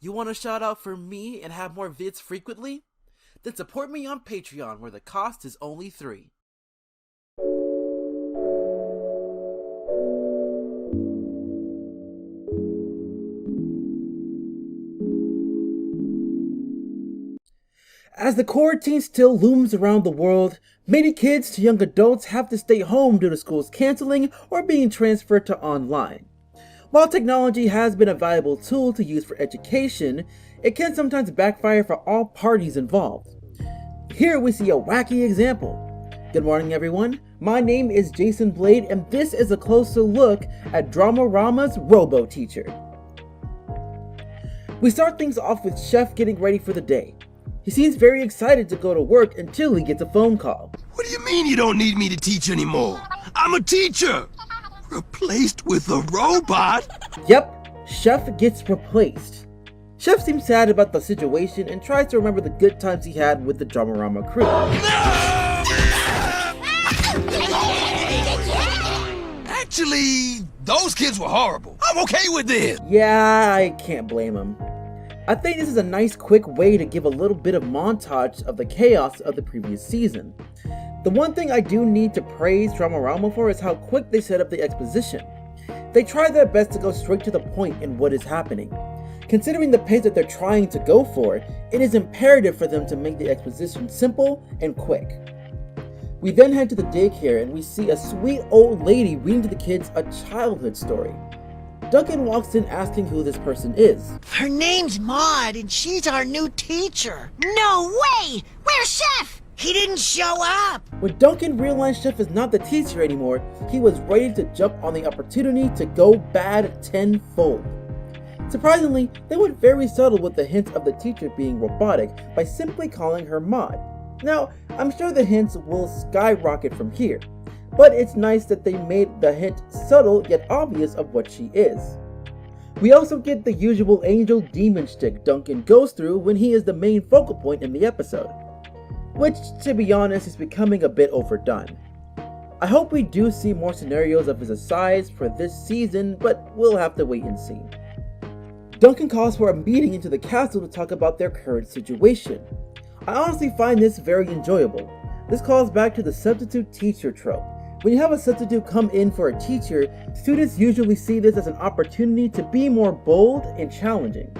You want to shout out for me and have more vids frequently? Then support me on Patreon, where the cost is only $3. As the quarantine still looms around the world, many kids to young adults have to stay home due to schools canceling or being transferred to online. While technology has been a valuable tool to use for education, it can sometimes backfire for all parties involved. Here we see a wacky example. Good morning everyone, my name is Jason Blade and this is a closer look at Dramarama's Robo teacher. We start things off with Chef getting ready for the day. He seems very excited to go to work until he gets a phone call. What do you mean you don't need me to teach anymore? I'm a teacher! Replaced with a robot? Yep, Chef gets replaced. Chef seems sad about the situation and tries to remember the good times he had with the Dramarama crew. No! Actually, those kids were horrible. I'm okay with this. Yeah, I can't blame him. I think this is a nice quick way to give a little bit of montage of the chaos of the previous season. The one thing I do need to praise Dramarama for is how quick they set up the exposition. They try their best to go straight to the point in what is happening. Considering the pace that they're trying to go for, it is imperative for them to make the exposition simple and quick. We then head to the daycare and we see a sweet old lady reading to the kids a childhood story. Duncan walks in asking who this person is. Her name's Maud, and she's our new teacher. No way! Where's Chef? He didn't show up. When Duncan realized Chef is not the teacher anymore, he was ready to jump on the opportunity to go bad tenfold. Surprisingly, they went very subtle with the hint of the teacher being robotic by simply calling her Maud. Now, I'm sure the hints will skyrocket from here. But it's nice that they made the hint subtle yet obvious of what she is. We also get the usual angel demon shtick Duncan goes through when he is the main focal point in the episode, which, to be honest, is becoming a bit overdone. I hope we do see more scenarios of his asides for this season, but we'll have to wait and see. Duncan calls for a meeting into the castle to talk about their current situation. I honestly find this very enjoyable. This calls back to the substitute teacher trope. When you have a substitute come in for a teacher, students usually see this as an opportunity to be more bold and challenging.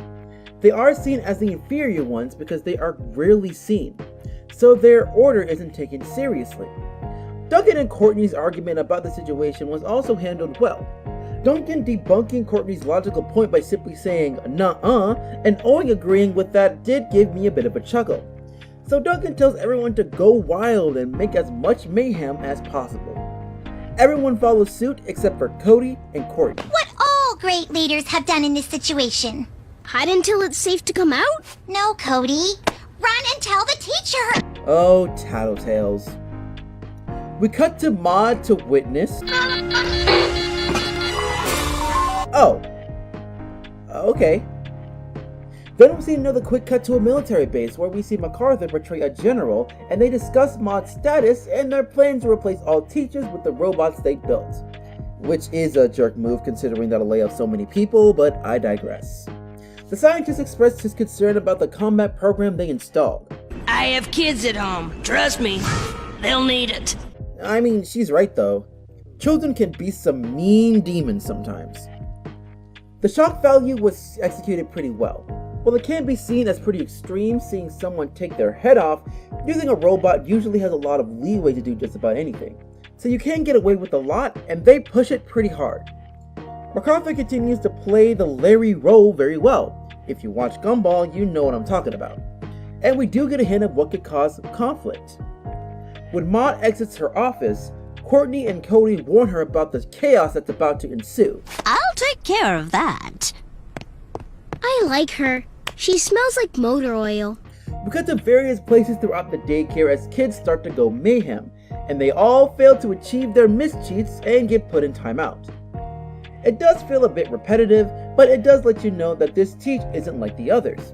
They are seen as the inferior ones because they are rarely seen, so their order isn't taken seriously. Duncan and Courtney's argument about the situation was also handled well. Duncan debunking Courtney's logical point by simply saying "nuh-uh" and Owen agreeing with that did give me a bit of a chuckle. So Duncan tells everyone to go wild and make as much mayhem as possible. Everyone follows suit except for Cody and Courtney. What all great leaders have done in this situation. Hide until it's safe to come out? No, Cody. Run and tell the teacher. Oh, tattletales. We cut to Maud to witness. Oh. Okay. Then we see another quick cut to a military base where we see MacArthur portray a general and they discuss Maud's status and their plan to replace all teachers with the robots they built. Which is a jerk move considering that'll lay off so many people, but I digress. The scientist expressed his concern about the combat program they installed. I have kids at home. Trust me, they'll need it. I mean, she's right though. Children can be some mean demons sometimes. The shock value was executed pretty well. While it can be seen as pretty extreme, seeing someone take their head off, using a robot usually has a lot of leeway to do just about anything. So you can get away with a lot, and they push it pretty hard. MacArthur continues to play the Larry role very well. If you watch Gumball, you know what I'm talking about. And we do get a hint of what could cause conflict. When Maud exits her office, Courtney and Cody warn her about the chaos that's about to ensue. I'll take care of that. I like her. She smells like motor oil. We cut to various places throughout the daycare as kids start to go mayhem, and they all fail to achieve their mischeats and get put in timeout. It does feel a bit repetitive, but it does let you know that this teach isn't like the others.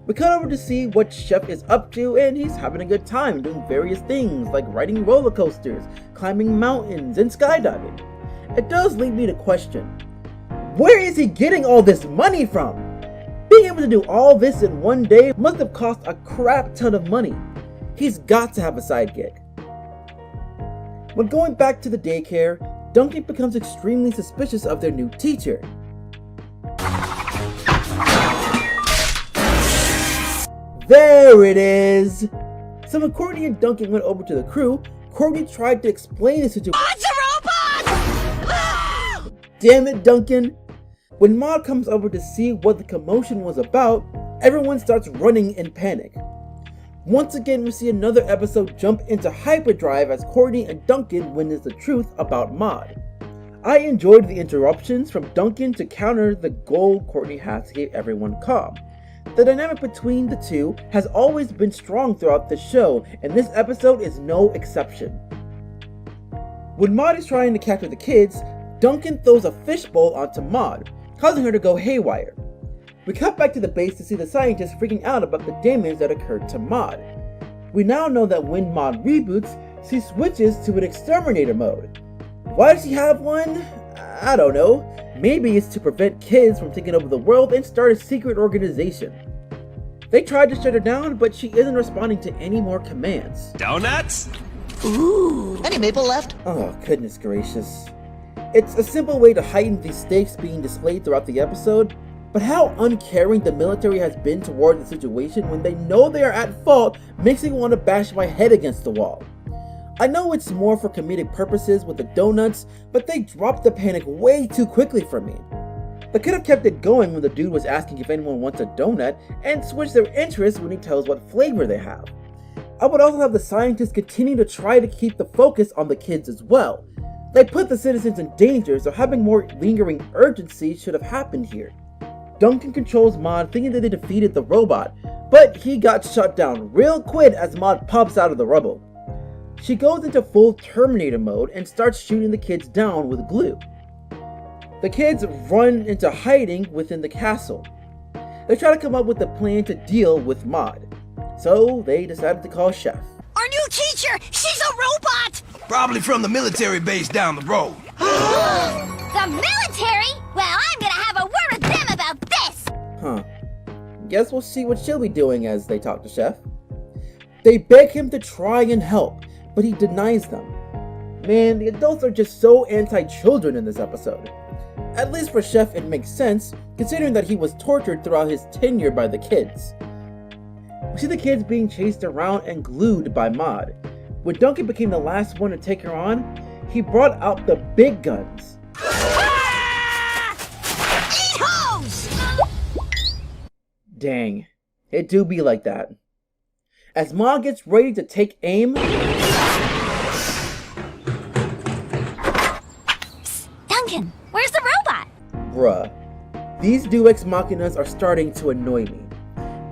We cut over to see what Chef is up to, and he's having a good time doing various things like riding roller coasters, climbing mountains, and skydiving. It does lead me to question, where is he getting all this money from? Being able Having to do all this in one day must have cost a crap ton of money. He's got to have a side gig. When going back to the daycare, Duncan becomes extremely suspicious of their new teacher. There it is! So when Courtney and Duncan went over to the crew, Courtney tried to explain the situation. It's a robot! Damn it, Duncan! When Maude comes over to see what the commotion was about, everyone starts running in panic. Once again, we see another episode jump into hyperdrive as Courtney and Duncan witness the truth about Maude. I enjoyed the interruptions from Duncan to counter the goal Courtney has to keep everyone calm. The dynamic between the two has always been strong throughout the show, and this episode is no exception. When Maude is trying to capture the kids, Duncan throws a fishbowl onto Maude, causing her to go haywire. We cut back to the base to see the scientists freaking out about the damage that occurred to Maude. We now know that when Maude reboots, she switches to an exterminator mode. Why does she have one? I don't know. Maybe it's to prevent kids from taking over the world and start a secret organization. They tried to shut her down, but she isn't responding to any more commands. Donuts? Ooh. Any maple left? Oh, goodness gracious. It's a simple way to heighten the stakes being displayed throughout the episode, but how uncaring the military has been toward the situation when they know they are at fault makes me want to bash my head against the wall. I know it's more for comedic purposes with the donuts, but they dropped the panic way too quickly for me. They could have kept it going when the dude was asking if anyone wants a donut and switched their interest when he tells what flavor they have. I would also have the scientists continue to try to keep the focus on the kids as well. They put the citizens in danger, so having more lingering urgency should have happened here. Duncan controls Maude thinking that they defeated the robot, but he got shut down real quick as Maude pops out of the rubble. She goes into full Terminator mode and starts shooting the kids down with glue. The kids run into hiding within the castle. They try to come up with a plan to deal with Maude, so they decided to call Chef. Our new teacher! She's a robot! Probably from the military base down the road. The military? Well, I'm gonna have a word with them about this! Huh. Guess we'll see what she'll be doing as they talk to Chef. They beg him to try and help, but he denies them. Man, the adults are just so anti-children in this episode. At least for Chef it makes sense, considering that he was tortured throughout his tenure by the kids. We see the kids being chased around and glued by Maude. When Duncan became the last one to take her on, he brought out the big guns. Eat hose! Dang, it do be like that. As Maude gets ready to take aim, Duncan, where's the robot? bruh, these Deus Ex Machinas are starting to annoy me.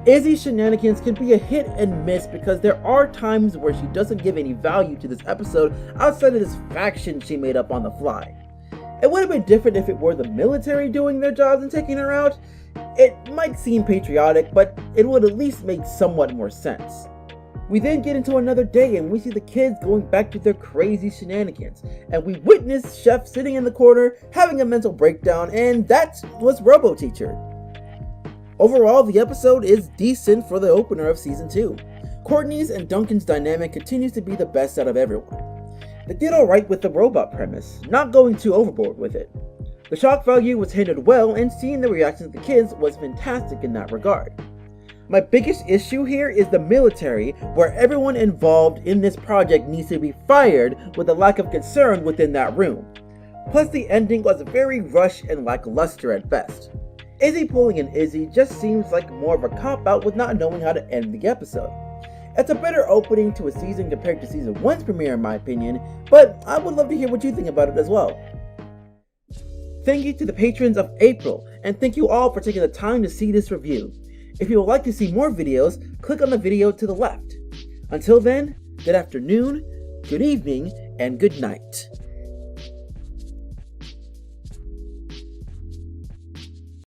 Izzy's shenanigans can be a hit and miss because there are times where she doesn't give any value to this episode outside of this faction she made up on the fly. It would have been different if it were the military doing their jobs and taking her out. It might seem patriotic, but it would at least make somewhat more sense. We then get into another day and we see the kids going back to their crazy shenanigans, and we witness Chef sitting in the corner having a mental breakdown, and that was Robo Teacher. Overall, the episode is decent for the opener of season 2. Courtney's and Duncan's dynamic continues to be the best out of everyone. They did alright with the robot premise, not going too overboard with it. The shock value was handled well, and seeing the reactions of the kids was fantastic in that regard. My biggest issue here is the military, where everyone involved in this project needs to be fired with a lack of concern within that room. Plus the ending was very rushed and lackluster at best. Izzy pulling an Izzy just seems like more of a cop-out with not knowing how to end the episode. It's a better opening to a season compared to season 1's premiere in my opinion, but I would love to hear what you think about it as well. Thank you to the patrons of April, and thank you all for taking the time to see this review. If you would like to see more videos, click on the video to the left. Until then, good afternoon, good evening, and good night.